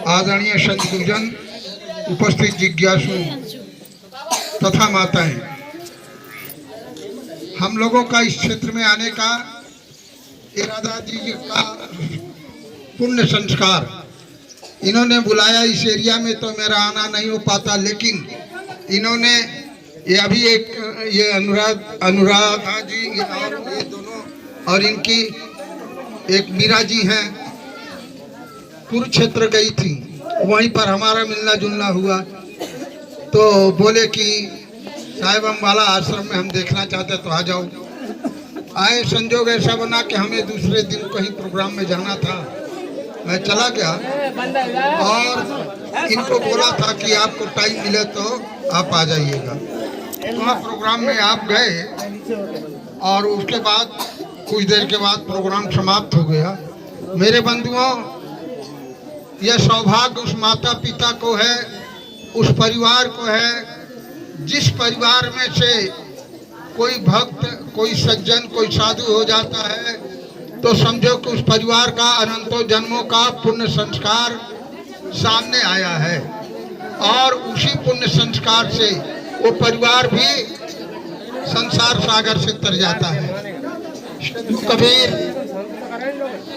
आदरणीय संत गुरुजन, उपस्थित जिज्ञासु तथा माताएं, हम लोगों का इस क्षेत्र में आने का इरादा जी का पुण्य संस्कार, इन्होंने बुलाया इस एरिया में तो मेरा आना नहीं हो पाता, लेकिन इन्होंने ये अभी ये अनुराधा जी और ये दोनों और इनकी एक मीरा जी हैं, कुरुक्षेत्र गई थी, वहीं पर हमारा मिलना जुलना हुआ तो बोले कि साहिब अम्बाला आश्रम में हम देखना चाहते तो आ जाओ। आए, संजोग ऐसा बना कि हमें दूसरे दिन कहीं प्रोग्राम में जाना था, मैं चला गया और इनको बोला था कि आपको टाइम मिले तो आप आ जाइएगा। वहाँ प्रोग्राम में आप गए और उसके बाद कुछ देर के बाद प्रोग्राम समाप्त हो गया। मेरे बंधुओं, यह सौभाग्य उस माता पिता को है, उस परिवार को है जिस परिवार में से कोई भक्त, कोई सज्जन, कोई साधु हो जाता है तो समझो कि उस परिवार का अनंतों जन्मों का पुण्य संस्कार सामने आया है और उसी पुण्य संस्कार से वो परिवार भी संसार सागर से तर जाता है। कबीर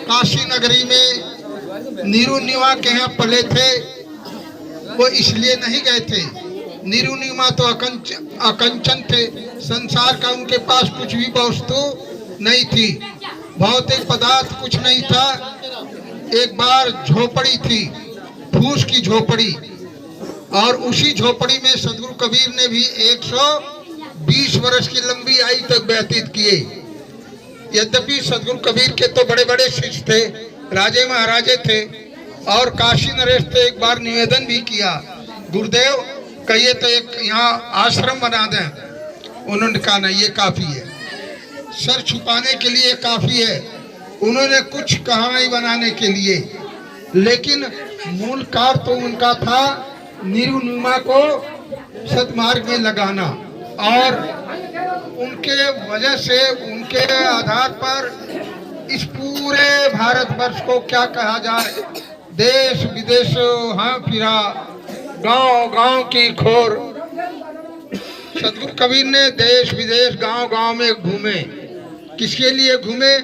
काशी नगरी में नीरू निवा के यहाँ पले थे, वो इसलिए नहीं गए थे। नीरू निवा तो अकंचन थे, संसार का उनके पास कुछ भी वस्तु नहीं थी, भौतिक पदार्थ कुछ नहीं था। एक बार झोपड़ी थी, फूस की झोपड़ी, और उसी झोपड़ी में सदगुरु कबीर ने भी 120 वर्ष की लंबी आयु तक व्यतीत किए। यद्यपि सदगुरु कबीर के तो बड़े बड़े शिष्य थे, राजे महाराजे थे, और काशी नरेश तो एक बार निवेदन भी किया, गुरुदेव कहिए तो एक यहाँ आश्रम बना दें। उन्होंने कहा नहीं, ये काफी है, सर छुपाने के लिए काफी है। उन्होंने कुछ कहा नहीं बनाने के लिए, लेकिन मूल कार्य तो उनका था निरुनिमा को सदमार्ग में लगाना, और उनके वजह से, उनके आधार पर इस पूरे भारतवर्ष को क्या कहा जाए, देश विदेश हाँ फिरा, गांव गांव की खोर। सदगुरु कबीर ने देश विदेश गांव गांव में घूमे। किसके लिए घूमे?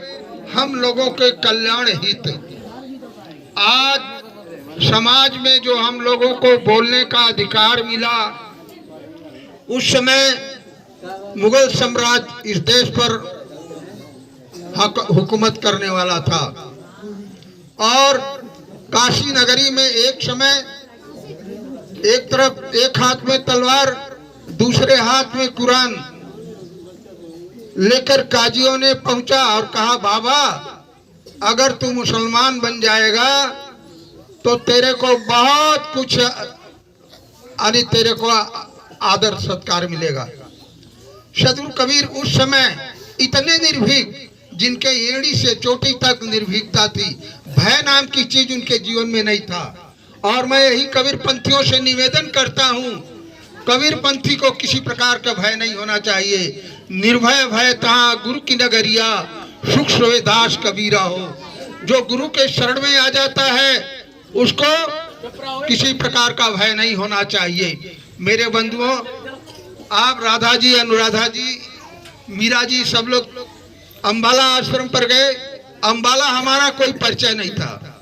हम लोगों के कल्याण हित। आज समाज में जो हम लोगों को बोलने का अधिकार मिला, उस समय मुगल साम्राज्य इस देश पर हुकूमत करने वाला था, और काशी नगरी में एक समय एक तरफ एक हाथ में तलवार, दूसरे हाथ में कुरान लेकर काजियों ने पहुंचा और कहा, बाबा अगर तू मुसलमान बन जाएगा तो तेरे को बहुत कुछ, यानी तेरे को आदर सत्कार मिलेगा। सदगुरु कबीर उस समय इतने निर्भीक, जिनके एड़ी से चोटी तक निर्भीकता थी, भय नाम की चीज उनके जीवन में नहीं था। और मैं यही कबीर पंथियों से निवेदन करता हूँ, कबीर पंथी को किसी प्रकार का भय नहीं होना चाहिए। निर्भय भय तहाँ गुरु की नगरिया, सुख सोए दास कबीरा हो। जो गुरु के शरण में आ जाता है उसको किसी प्रकार का भय नहीं होना चाहिए। मेरे बंधुओं, आप राधा जी, अनुराधा जी, मीरा जी सब लोग अम्बाला आश्रम पर गए। अम्बाला हमारा कोई परिचय नहीं था,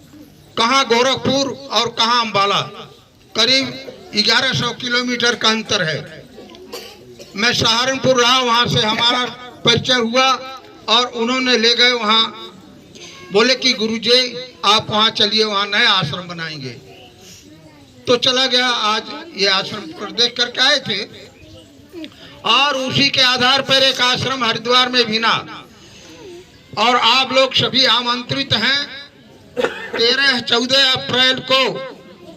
कहाँ गोरखपुर और कहाँ अम्बाला, करीब 1100 किलोमीटर का अंतर है। मैं सहारनपुर रहा, वहाँ से हमारा परिचय हुआ और उन्होंने ले गए वहाँ, बोले कि गुरुजी आप वहाँ चलिए, वहाँ नया आश्रम बनाएंगे। तो चला गया। आज ये आश्रम प्रदेश करके आए थे, और उसी के आधार पर एक आश्रम हरिद्वार में बिना, और आप लोग सभी आमंत्रित हैं। 13-14 अप्रैल को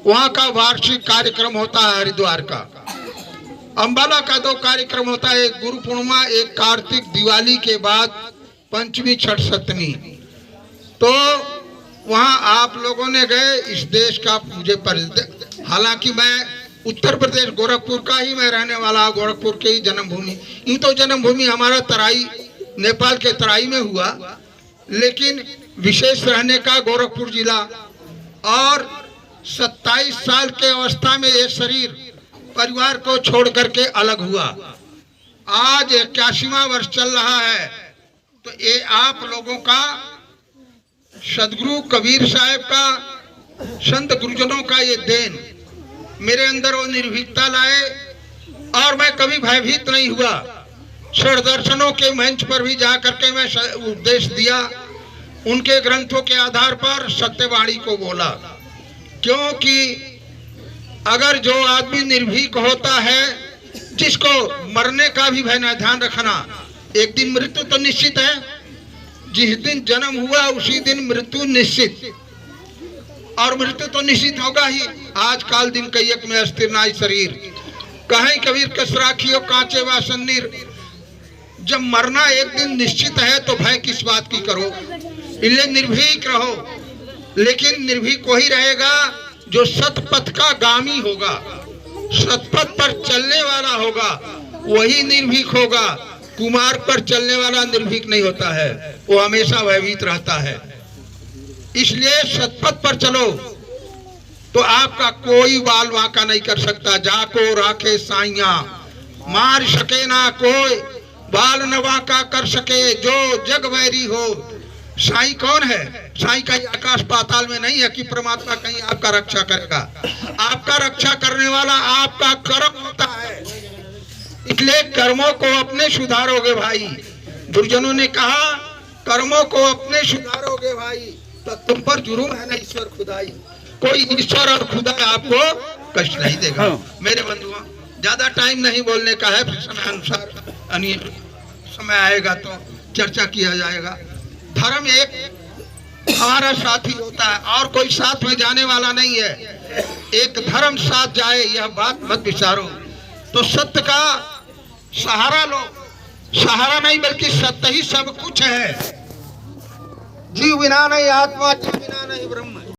वहाँ का वार्षिक कार्यक्रम होता है हरिद्वार का। अम्बाला का 2 कार्यक्रम होता है, एक गुरु पूर्णिमा, एक कार्तिक दिवाली के बाद पंचमी छठ सप्तमी। तो वहाँ आप लोगों ने गए। इस देश का मुझे हालांकि मैं उत्तर प्रदेश गोरखपुर का ही मैं रहने वाला, गोरखपुर के ही जन्मभूमि। यूँ तो जन्मभूमि हमारा तराई, नेपाल के तराई में हुआ, लेकिन विशेष रहने का गोरखपुर जिला। और 27 साल के अवस्था में ये शरीर परिवार को छोड़ करके अलग हुआ। आज 81वां वर्ष चल रहा है। तो ये आप लोगों का, सदगुरु कबीर साहब का, संत गुरुजनों का ये देन मेरे अंदर वो निर्भीकता लाए और मैं कभी भयभीत नहीं हुआ। क्षण दर्शनों के मंच पर भी जा करके मैं उपदेश दिया, उनके ग्रंथों के आधार पर सत्यवाणी को बोला। क्योंकि अगर जो आदमी निर्भीक होता है, जिसको मरने का भी भय न, ध्यान रखना, एक दिन मृत्यु तो निश्चित है। जिस दिन जन्म हुआ उसी दिन मृत्यु निश्चित, और मृत्यु तो निश्चित होगा ही। आज काल दिन कैयक में अस्थिर नाई शरीर, कहीं कबीर कस राखियो कांचे वासन नीर। जब मरना एक दिन निश्चित है तो भय किस बात की करो, इसलिए निर्भीक रहो। लेकिन निर्भीक वही रहेगा जो सतपथ का गामी होगा, सतपथ पर चलने वाला होगा, वही निर्भीक होगा। कुमार्ग पर चलने वाला निर्भीक नहीं होता है, वो हमेशा भयभीत रहता है। इसलिए सतपथ पर चलो तो आपका कोई बाल वांका नहीं कर सकता। जाको राखे साइया मार सके ना कोई, बाल न वांका कर सके जो जग वैरी हो। साईं कौन है? साईं कहीं आकाश पाताल में नहीं है कि परमात्मा कहीं आपका रक्षा करेगा। आपका रक्षा करने वाला आपका कर्म होता है। इसलिए कर्मों को अपने सुधारोगे भाई। गुरुजनों ने कहा कर्मों को अपने सुधारोगे भाई, तो तुम पर जुर्म है ना ईश्वर खुदाई। कोई ईश्वर और खुदा आपको कष्ट नहीं देगा। मेरे बंधुओं, ज्यादा टाइम नहीं बोलने का है, फिर समय अनुसार समय आएगा तो चर्चा किया जाएगा। धर्म एक हमारा साथी होता है और कोई साथ में जाने वाला नहीं है। एक धर्म साथ जाए, यह बात मत विचारो। तो सत्य का सहारा लो। सहारा नहीं बल्कि सत्य ही सब कुछ है। जीव बिना नहीं आत्मा, जीव बिना नहीं ब्रह्म।